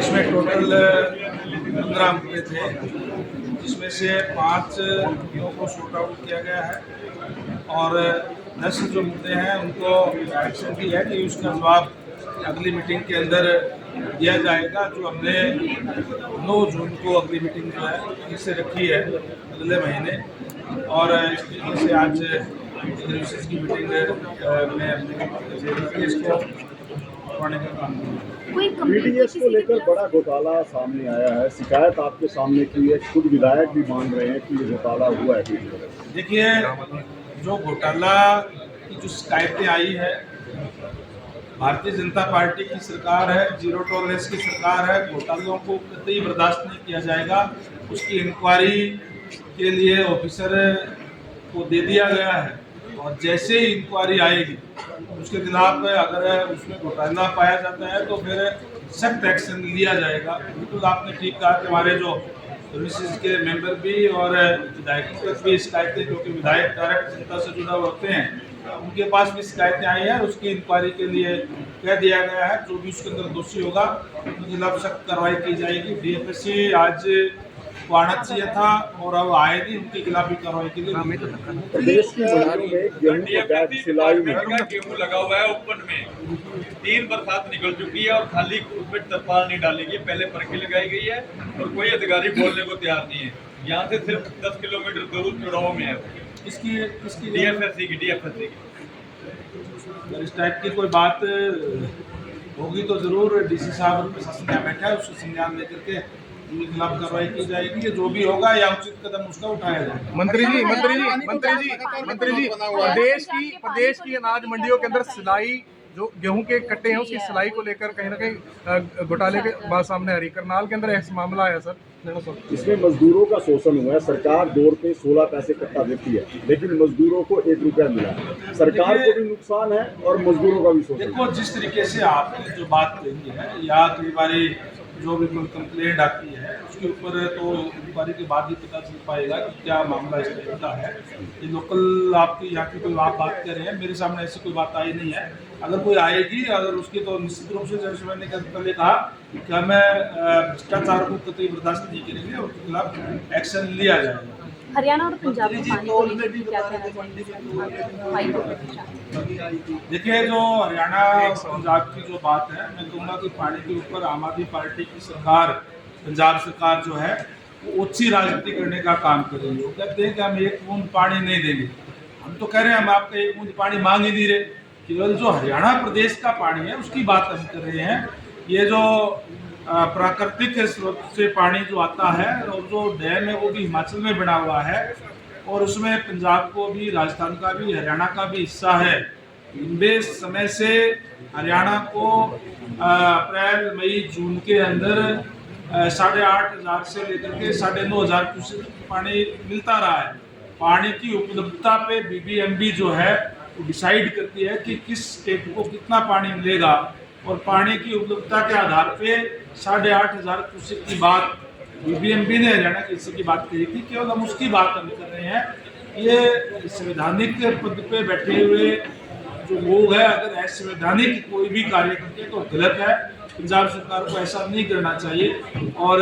इसमें टोटल 15 मुद्दे थे, जिसमें से 5 मुद्दों को शॉर्ट आउट किया गया है और 10 जो मुद्दे हैं उनको एक्शन की है कि उसका जवाब अगली मीटिंग के अंदर दिया जाएगा। जो हमने 9 जून को अगली मीटिंग जो है इससे रखी है अगले महीने, और इस तरीके से आज सर्विसेज की मीटिंग में हमने इसको करवाने का काम किया। पीडीएस को लेकर बड़ा घोटाला सामने आया है, शिकायत आपके सामने की है, खुद विधायक भी मान रहे हैं कि ये घोटाला हुआ है पीडीएस। देखिए, जो घोटाला की जो शिकायतें आई है, भारतीय जनता पार्टी की सरकार है, जीरो टॉलरेंस की सरकार है, घोटालों को कतई बर्दाश्त नहीं किया जाएगा। उसकी इंक्वायरी के लिए ऑफिसर को दे दिया गया है और जैसे ही इंक्वायरी आएगी उसके खिलाफ अगर उसमें घोटाला पाया जाता है तो फिर सख्त एक्शन लिया जाएगा। बिल्कुल आपने ठीक कहा कि हमारे जो सर्विसेज के मेंबर भी और विधायकों तक भी शिकायतें, क्योंकि विधायक डायरेक्ट जनता से जुड़ा होते हैं, उनके पास भी शिकायतें आई हैं। उसकी इंक्वायरी के लिए कह दिया गया है, जो भी उसके अंदर दोषी होगा उनके खिलाफ सख्त कार्रवाई की जाएगी। डीएफएससी आज को आना चाहिए था और अब आए नहीं, उनके खिलाफ भी कार्रवाई की जाएगी। प्रदेश की मंडियों में गेहूं के बैग सिलाई में गेहूं लगा हुआ है ओपन में, 3 बरसात निकल चुकी है और खाली उसमें तरपाल नहीं डालेगी, पहले परखी लगाई गई है और कोई अधिकारी बोलने को तैयार नहीं है। यहाँ से सिर्फ 10 किलोमीटर दूर चुनाव में है। इसकी डीएफएससी की अगर इस टाइप की कोई बात होगी तो जरूर डीसी साहब प्रशासन यहाँ बैठा है, उसको संज्ञान लेकर के उनके खिलाफ कार्रवाई की जाएगी। जो भी होगा या उचित कदम उसका उठाया जाएगा। मंत्री जी, प्रदेश की अनाज मंडियों के अंदर सिलाई, जो गेहूं के कट्टे हैं उसकी सिलाई को लेकर कहीं ना कहीं घोटाले के बात सामने आ रही। करनाल के अंदर ऐसा मामला आया सर, इसमें मजदूरों का शोषण हुआ है। सरकार 2 रुपये 16 पैसे कट्टा देती है, लेकिन मजदूरों को 1 रुपया मिला है। सरकार को भी नुकसान है और मजदूरों का भी शोषण। देखो, जिस तरीके से आपने जो बात कही है, या कई बारी जो भी कोई कंप्लेंट आती है उसके ऊपर तो इंक्वायरी के बाद ही पता चल पाएगा कि क्या मामला इस टाइप का है। ये लोकल आपकी यहाँ की कोई आप बात कर रहे हैं, मेरे सामने ऐसी कोई बात आई नहीं है। अगर कोई आएगी, अगर उसकी, तो निश्चित रूप से जैसे मैंने पहले कहा कि हमें भ्रष्टाचार को कतई बर्दाश्त नहीं करेंगे और उसके खिलाफ एक्शन लिया जाएगा। हरियाणा और पंजाब में पानी को लेकर क्या कहना चाहेंगे? देखिए, जो हरियाणा और पंजाब की जो बात है, मैं कहूँगा कि पानी के ऊपर आम आदमी पार्टी की सरकार, पंजाब सरकार जो है वो ओछी राजनीति करने का काम कर रही है। वो कहते हैं कि हम 1 बूंद पानी नहीं देंगे। हम तो कह रहे हैं हम आपका 1 बूंद पानी मांग ही नहीं रहे, केवल जो हरियाणा प्रदेश का पानी है उसकी बात हम कर रहे हैं। ये जो प्राकृतिक स्रोत से पानी जो आता है और जो डैम है वो भी हिमाचल में बना हुआ है और उसमें पंजाब को भी, राजस्थान का भी, हरियाणा का भी हिस्सा है। लंबे समय से हरियाणा को अप्रैल, मई, जून के अंदर 8,500 से लेकर के 9,500 क्यूसेक पानी मिलता रहा है। पानी की उपलब्धता पे बीबीएमबी जो है वो डिसाइड करती है कि किस स्टेट को कितना पानी मिलेगा, और पानी की उपलब्धता के आधार पे 8,500 क्यूसेक की बात बीबीएमबी ने हरियाणा के हिस्से की बात कही थी। केवल हम उसकी बात हम कर रहे हैं। ये संवैधानिक पद पे बैठे हुए जो लोग हैं, अगर असंवैधानिक कोई भी कार्य करते हैं तो गलत है। पंजाब सरकार को ऐसा नहीं करना चाहिए और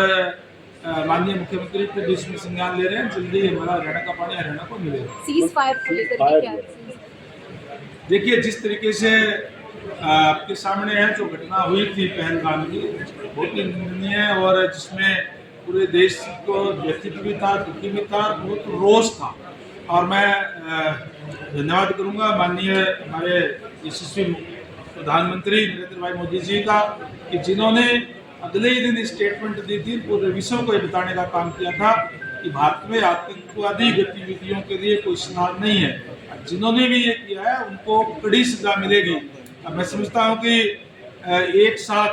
माननीय मुख्यमंत्री खुद इसमें संज्ञान ले रहे हैं। जल्दी हमारा हरियाणा का पानी हरियाणा को मिलेगा। सीज फायर को लेकर क्या? देखिए, जिस तरीके से आपके सामने है जो घटना हुई थी पहलगाम की, बहुत ही निंदनीय है और जिसमें पूरे देश को व्यथित भी था, दुखी भी था, बहुत रोष था। और मैं धन्यवाद करूंगा माननीय हमारे यशस्वी प्रधानमंत्री नरेंद्र भाई मोदी जी का, कि जिन्होंने अगले ही दिन स्टेटमेंट दी थी, पूरे विश्व को ये बताने का काम किया था कि भारत में आतंकवादी गतिविधियों के लिए कोई स्थान नहीं है। जिन्होंने भी ये किया है उनको कड़ी सजा मिलेगी। मैं समझता हूँ कि एक साथ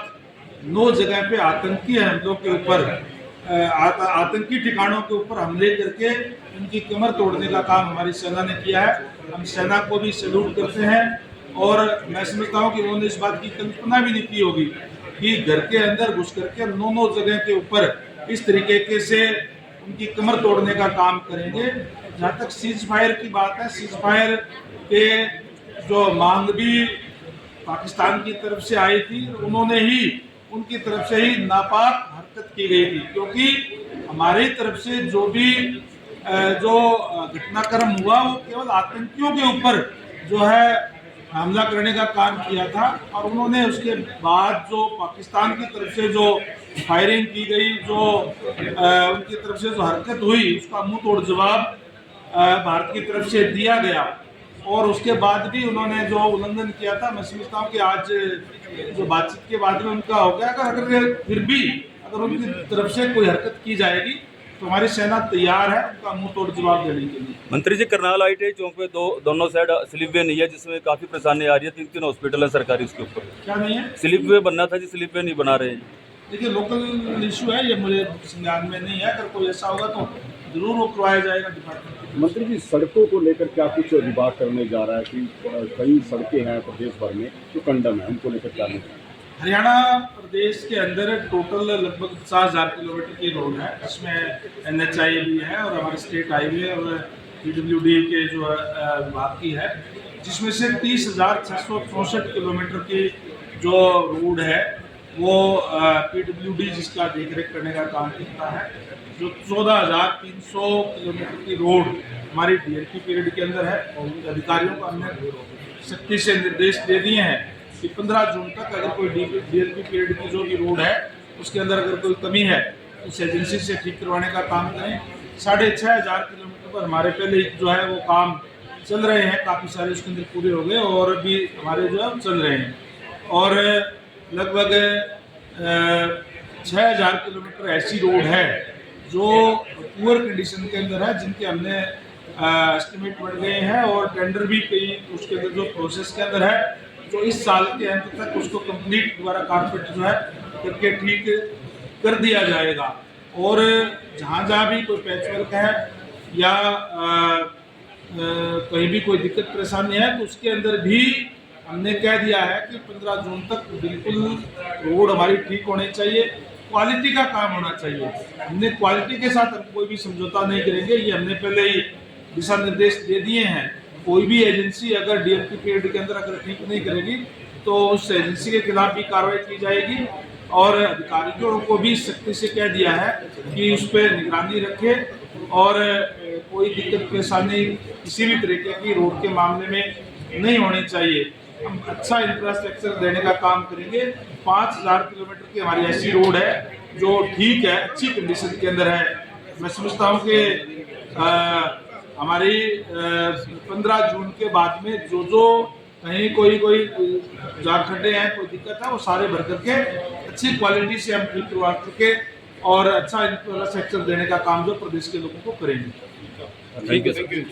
9 जगह पे आतंकी हमलों के ऊपर, आतंकी ठिकानों के ऊपर हमले करके उनकी कमर तोड़ने का काम हमारी सेना ने किया है। हम सेना को भी सैल्यूट करते हैं और मैं समझता हूँ कि उन्होंने इस बात की कल्पना भी नहीं की होगी कि घर के अंदर घुस करके 9 जगह के ऊपर इस तरीके से उनकी कमर तोड़ने का काम करेंगे। जहाँ तक सीज फायर की बात है, सीज फायर के जो मांग भी पाकिस्तान की तरफ से आई थी, उन्होंने ही उनकी तरफ से ही नापाक हरकत की गई थी, क्योंकि हमारी तरफ से जो भी जो घटनाक्रम हुआ वो केवल आतंकियों के ऊपर जो है हमला करने का काम किया था, और उन्होंने उसके बाद जो पाकिस्तान की तरफ से जो फायरिंग की गई, जो उनकी तरफ से जो हरकत हुई, उसका मुंह तोड़ जवाब भारत की तरफ से दिया गया। और उसके बाद भी उन्होंने जो उल्लंघन किया था, मैं समझता हूँ कि आज जो बातचीत के बाद में उनका हो गया। अगर फिर भी अगर उनकी तरफ से कोई हरकत की जाएगी तो हमारी सेना तैयार है उनका मुंह तोड़ जवाब देने के लिए। मंत्री जी, करनाल ITI चौक पे दोनों साइड स्लिप वे नहीं है, जिसमें काफी परेशानी आ रही है। 3 हॉस्पिटल है सरकारी, उसके ऊपर क्या नहीं है? स्लिप वे बनना था जी, स्लिप वे नहीं बना रहे हैं। देखिए, लोकल इशू है, ये मुझे संज्ञान में नहीं है। अगर कोई ऐसा होगा तो जरूर वो करवाया जाएगा डिपार्टमेंट। मंत्री जी, सड़कों को लेकर क्या कुछ विभाग करने जा रहा है कि कई सड़कें हैं प्रदेश भर में जो कंडम है, उनको लेकर क्या नहीं? हरियाणा प्रदेश के अंदर टोटल लगभग 50,000 किलोमीटर की रोड है, जिसमें NHI भी है और हमारे स्टेट हाईवे और PWD के जो विभाग की है, जिसमें से 30,664 किलोमीटर की जो रोड है वो PWD जिसका देखरेख करने का काम करता है। जो 14,300 किलोमीटर की रोड हमारी DLP पीरियड के अंदर है, और उनके अधिकारियों को हमने सख्ती से निर्देश दे दिए हैं कि 15 जून तक अगर कोई DLP पीरियड की जो भी रोड है उसके अंदर अगर कोई कमी है उस एजेंसी से ठीक करवाने का काम करें। 6,500 किलोमीटर पर हमारे पहले जो है वो काम चल रहे हैं, काफ़ी सारे उसके अंदर पूरे हो गए और भी हमारे जो है चल रहे हैं। और लगभग 6,000 किलोमीटर ऐसी रोड है जो पुअर कंडीशन के अंदर है, जिनके हमने एस्टिमेट बढ़ गए हैं और टेंडर भी कई उसके अंदर जो प्रोसेस के अंदर है, जो इस साल के अंत तक उसको कंप्लीट दोबारा कारपेट जो है करके ठीक कर दिया जाएगा। और जहाँ जहाँ भी कोई पैचवर्क है या कहीं भी कोई दिक्कत परेशानी है तो उसके अंदर भी हमने कह दिया है कि 15 जून तक बिल्कुल रोड हमारी ठीक होनी चाहिए, क्वालिटी का काम होना चाहिए। हमने क्वालिटी के साथ हम कोई भी समझौता नहीं करेंगे, ये हमने पहले ही दिशा निर्देश दे दिए हैं। कोई भी एजेंसी अगर DLP पीरियड के अंदर अगर ठीक नहीं करेगी तो उस एजेंसी के खिलाफ भी कार्रवाई की जाएगी, और अधिकारियों को भी सख्ती से कह दिया है कि उस पर निगरानी रखें और कोई दिक्कत परेशानी किसी भी तरीके की रोड के मामले में नहीं होनी चाहिए। हम अच्छा इंफ्रास्ट्रक्चर देने का काम करेंगे। 5,000 किलोमीटर की हमारी ऐसी रोड है जो ठीक है, अच्छी कंडीशन के अंदर है। मैं समझता हूँ कि हमारी 15 जून के बाद में जो कहीं कोई झारखंडे हैं, कोई दिक्कत है, वो सारे भर करके अच्छी क्वालिटी से हम ठीक करवा सके और अच्छा इंफ्रास्ट्रक्चर देने का काम जो प्रदेश के लोगों को करेंगे। ठीक है सर।